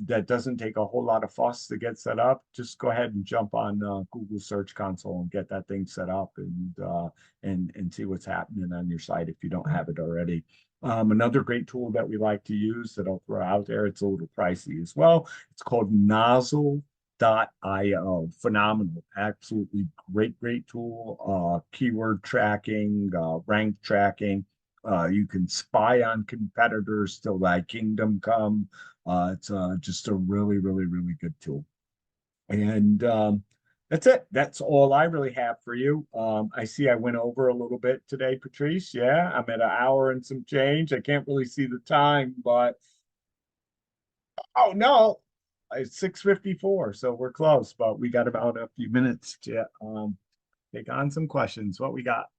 that doesn't take a whole lot of fuss to get set up, just go ahead and jump on Google Search Console and get that thing set up and see what's happening on your site if you don't have it already. Another great tool that we like to use that I'll throw out there, it's a little pricey as well. It's called Nozzle.io. Phenomenal, absolutely great tool. Keyword tracking, rank tracking. You can spy on competitors till thy kingdom come. It's just a really good tool. And that's it. That's all I really have for you. I see I went over a little bit today, Patrice. Yeah, I'm at an hour and some change. I can't really see the time, but oh no, it's 6:54, so we're close, but we got about a few minutes to take on some questions. What we got?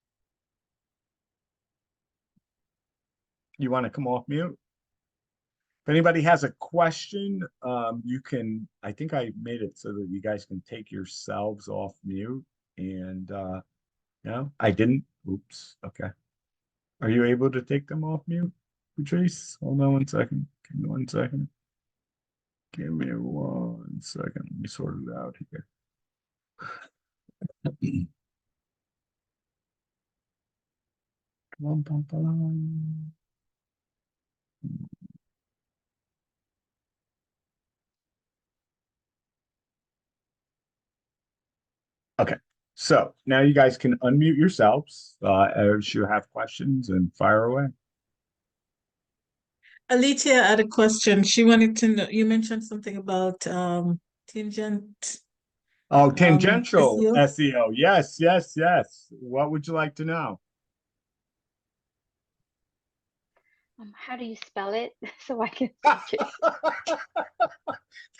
You want to come off mute? If anybody has a question, you can, I think I made it so that you guys can take yourselves off mute. And no, I didn't. Oops. Okay. Are you able to take them off mute, Patrice? Hold on 1 second. Give me 1 second. Give me 1 second. Let me sort it out here. Come on. Okay, so now you guys can unmute yourselves as you have questions and fire away.
Alethea had a question. She wanted to know, you mentioned something about tangent
Oh, tangential
SEO.
SEO. Yes. What would you like to know?
How do you spell it so I can search it?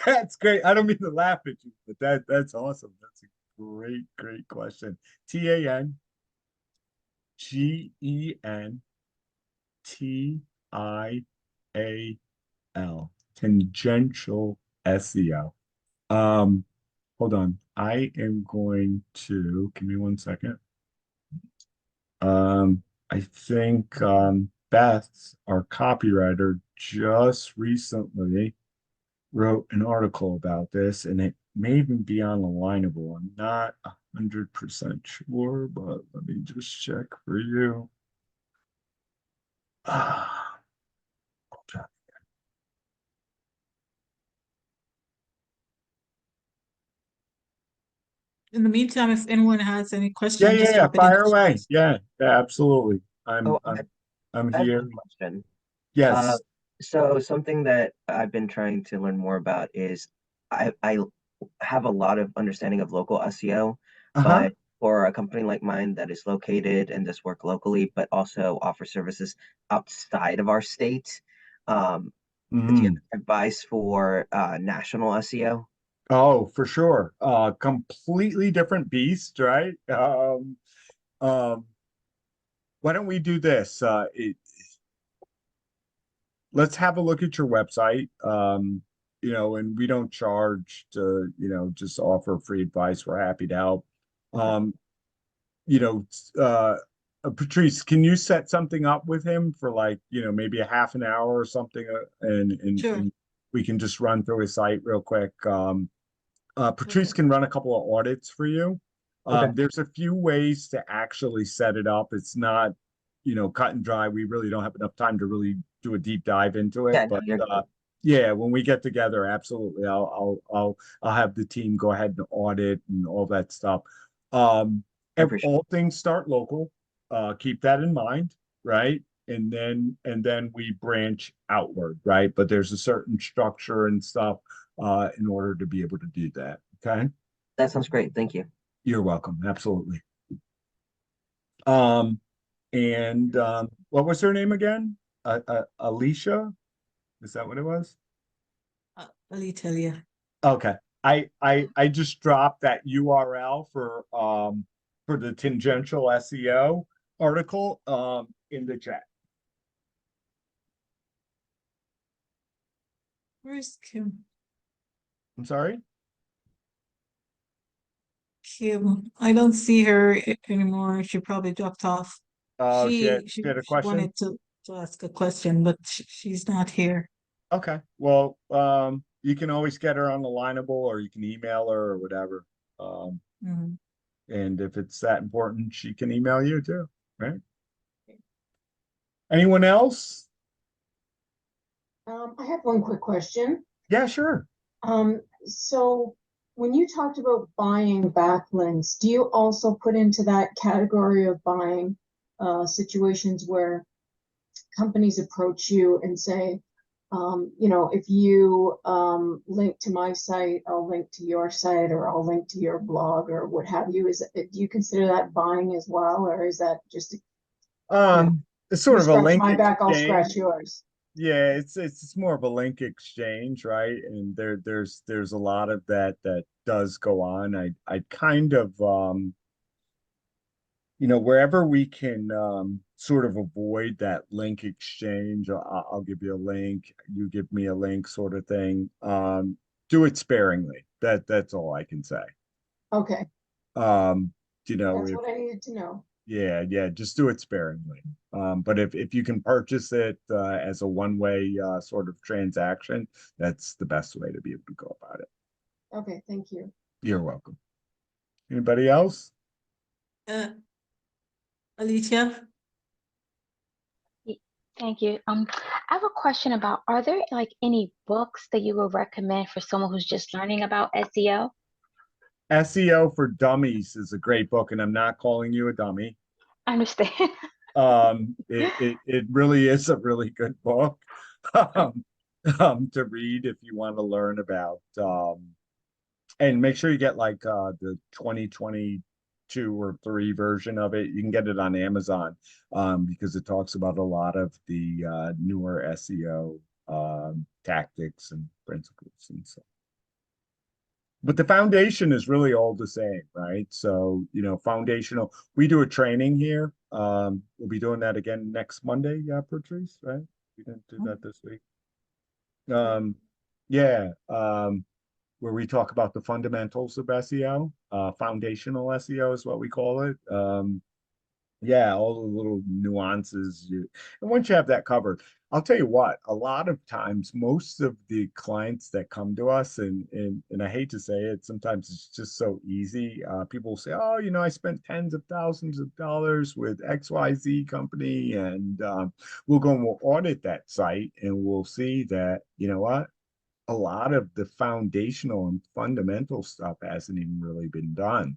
That's great. I don't mean to laugh at you, but that's awesome. That's a great question. Tangentil. Tangential SEO. Um, Hold on. I am going to give me 1 second. I think Beth, our copywriter, just recently wrote an article about this, and it may even be on Alignable. I'm not 100% sure, but let me just check for you. Ah,
In the meantime, if anyone has any
yeah,
question,
yeah,
just
yeah.
drop it in the
Fire away.
chat.
Yeah, yeah, absolutely. I'm
Oh,
I'm I'm
I have
here.
one question. Uh,
Yes.
so something that I've been trying to learn more about is I have a lot of understanding of local SEO,
Uh-huh.
but for a company like mine that is located and does work locally, but also offers services outside of our state, um, do you
Mm.
have advice for national SEO?
Oh, for sure. Completely different beast, right? Um, why don't we do this? Let's have a look at your website. And we don't charge to, just offer free advice. We're happy to help.
Okay.
Um, you know, Patrice, can you set something up with him for like, maybe a half an hour or something,
Sure.
and we can just run through his site real quick. Patrice
Okay.
can run a couple of audits for you.
Okay.
There's a few ways to actually set it up. It's not, cut and dry. We really don't have enough time to really do a deep dive into it.
Yeah, no,
But
you're good.
yeah, when we get together, absolutely, I'll have the team go ahead and audit and all that stuff. Um,
I appreciate
all things start local. Keep that in mind, right? And then we branch outward, right? But there's a certain structure and stuff in order to be able to do that. Okay.
that. Sounds great. Thank you.
You're welcome. Absolutely. Um, and what was her name again? Alicia? Is that what it was?
I'll tell you.
Okay. I just dropped that URL for the tangential SEO article in the chat.
Where's Kim?
I'm sorry.
Kim, I don't see her anymore. She probably dropped off.
Oh,
She
she
she
had a
she
question.
wanted to ask a question, but she's not here.
Okay. Well, you can always get her on the Lineable, or you can email her or whatever. Um,
Mhm.
and if it's that important, she can email you too, right? Anyone else?
I have one quick question.
Yeah, sure.
So when you talked about buying backlinks, do you also put into that category of buying situations where companies approach you and say, if you link to my site, I'll link to your site, or I'll link to your blog, or what have you? Do you consider that buying as well, or is that just, you know,
It's
you
sort of a
scratch
link
my back, I'll
exchange.
scratch yours?
Yeah, it's more of a link exchange, right? And there's a lot of that does go on. I kind of wherever we can sort of avoid that link exchange, I'll give you a link, you give me a link, sort of thing. Do it sparingly. That's all I can say.
Okay,
Um, you know,
that's
if
what I needed to know.
yeah, just do it sparingly. But if you can purchase it as a one-way sort of transaction, that's the best way to be able to go about it.
Okay, thank you.
You're welcome. Anybody else?
Uh, Alicia?
Y- Thank you. I have a question about, are there like any books that you would recommend for someone who's just learning about SEO?
SEO for Dummies is a great book, and I'm not calling you a dummy.
I understand.
It really is a really good book um, to read if you want to learn about and make sure you get like the 2022 2 or 3 version of it. You can get it on Amazon because it talks about a lot of the newer SEO tactics and principles and so. But the foundation is really all the same, right? So, you know, foundational. We do a training here. We'll be doing that again next Monday, yeah, Patrice, right? We didn't do that this week. Yeah, where we talk about the fundamentals of SEO, foundational SEO is what we call it. Yeah, all the little nuances. And once you have that covered, I'll tell you what, a lot of times, most of the clients that come to us, and I hate to say it, sometimes it's just so easy. People say, oh, you know, I spent tens of thousands of dollars with XYZ company, and we'll go and we'll audit that site, and we'll see that, you know what, a lot of the foundational and fundamental stuff hasn't even really been done.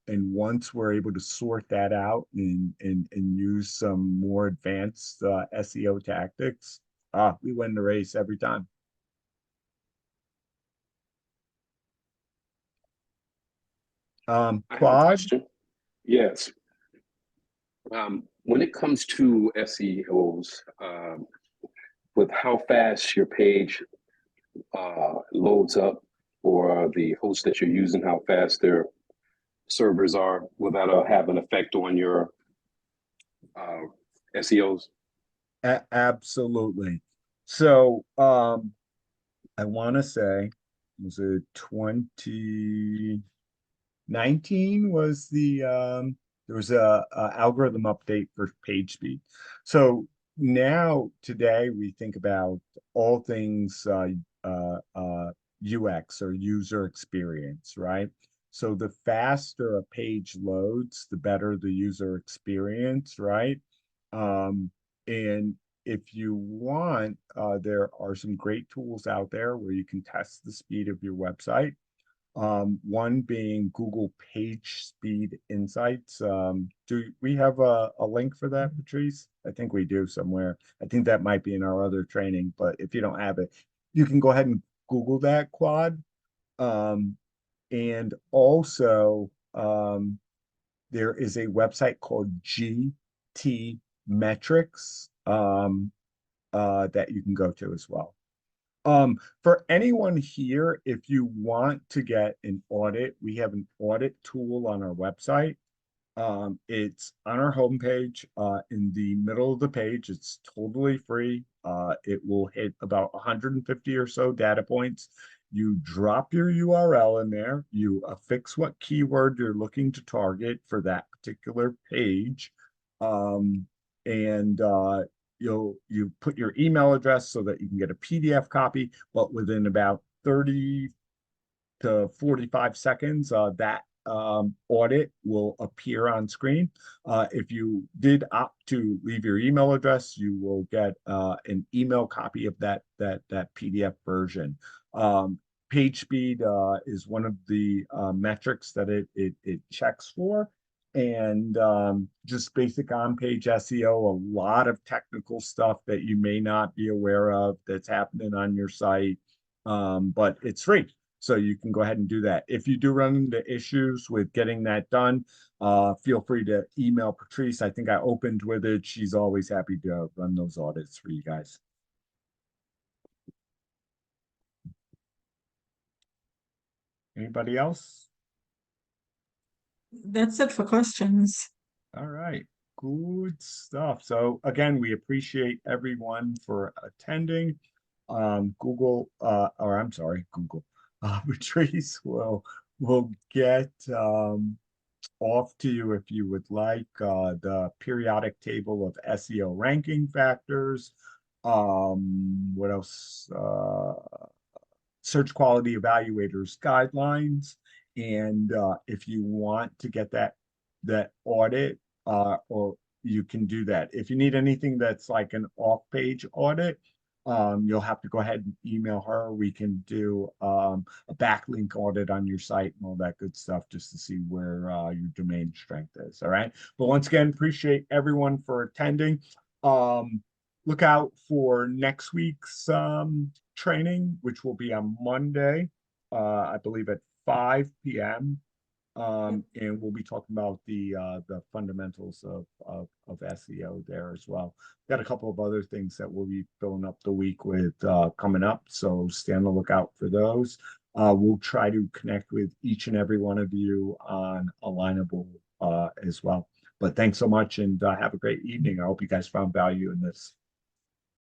And once we're able to sort that out and use some more advanced SEO tactics, we win the race every time.
I have a
Quad,
question. Yes. When it comes to SEOs, with how fast your page loads up, or the host that you're using, how fast their servers are, will that have an effect on your SEOs?
absolutely. So I want to say, was it 2019 was the there was a algorithm update for page speed. So now today we think about all things UX or user experience, right? So the faster a page loads, the better the user experience, right? And if you want, there are some great tools out there where you can test the speed of your website. One being Google Page Speed Insights. Do we have a link for that, Patrice? I think we do somewhere. I think that might be in our other training, but if you don't have it, you can go ahead and Google that, Quad. And also, there is a website called GT Metrics that you can go to as well. For anyone here, if you want to get an audit, we have an audit tool on our website. It's on our homepage, in the middle of the page. It's totally free. It will hit about 150 or so data points. You drop your URL in there, you affix what keyword you're looking to target for that particular page. And you put your email address so that you can get a PDF copy, but within about 30 to 45 seconds, that audit will appear on screen. If you did opt to leave your email address, you will get an email copy of that PDF version. Page speed is one of the metrics that it checks for. And just basic on-page SEO, a lot of technical stuff that you may not be aware of that's happening on your site, but it's free. So you can go ahead and do that. If you do run into issues with getting that done, feel free to email Patrice. I think I opened with it. She's always happy to run those audits for you guys. Anybody else?
That's it for questions.
All right, good stuff. So again, we appreciate everyone for attending. Google, or I'm sorry, Google. Patrice will get off to you if you would like the periodic table of SEO ranking factors. What else? Search quality evaluators guidelines. And if you want to get that audit, or you can do that. If you need anything that's like an off-page audit, you'll have to go ahead and email her. We can do a backlink audit on your site and all that good stuff just to see where your domain strength is. All right. But once again, appreciate everyone for attending. Look out for next week's training, which will be on Monday, I believe at 5 p.m. And we'll be talking about the fundamentals of SEO there as well. Got a couple of other things that we'll be filling up the week with coming up, so stay on the lookout for those. We'll try to connect with each and every one of you on Alignable as well. But thanks so much, and have a great evening. I hope you guys found value in this.